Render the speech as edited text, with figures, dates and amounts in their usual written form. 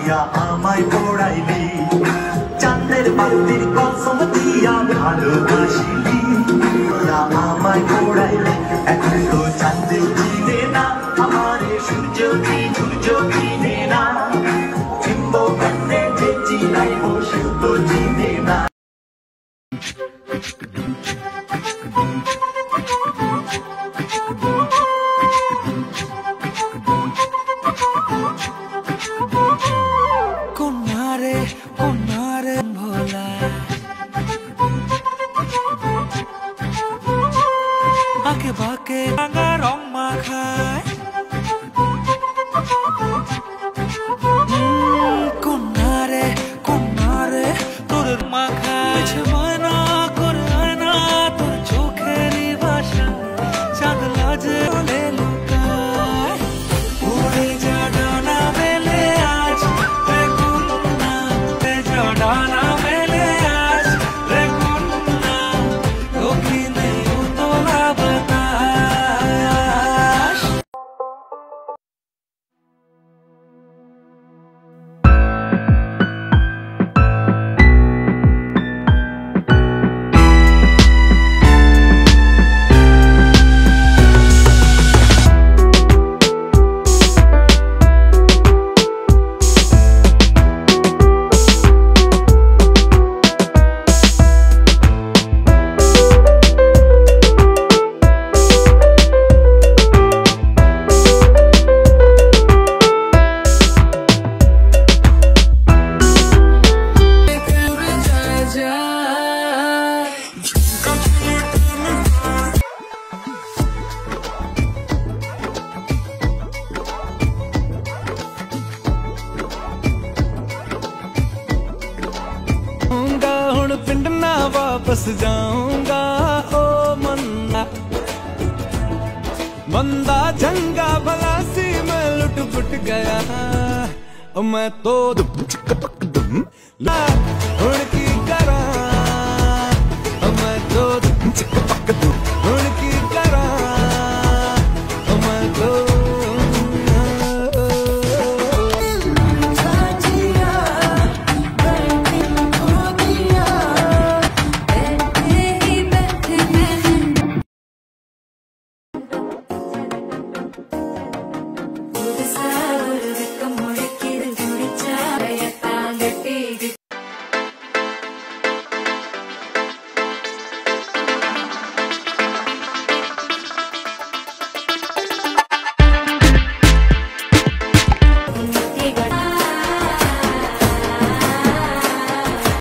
দিয়া আমায় পড়াইলি, চাঁদের বাতির কসম দিয়া ভালোবাসিলি, আমায় পড়াইলি। এখন তো চাঁদেও চিনে না আমারে, সূর্য চিনে না, চিনব কেমনে যে চিনাইব সেও তো চিনে না। কোনারে ভোলা আঁকে বাঁকে রাঙা রং মাখায়, কোনারে তোর মাখায় মানা করে আয়না তোর চোখেরই বাসা, চাঁদ লাজে বলে লুকায়। উড়ে যা ডানা মেলে আজ রে কন্যা, তেজো ডানা মেলে আজ রে কন্যা, দক্ষিণে উতলা বাতাস। पिंड ना वापस जाऊंगा ओ मंदा झंगा भला सी मैं लुट पुट गया, मैं तो उड़ की करा, मैं तो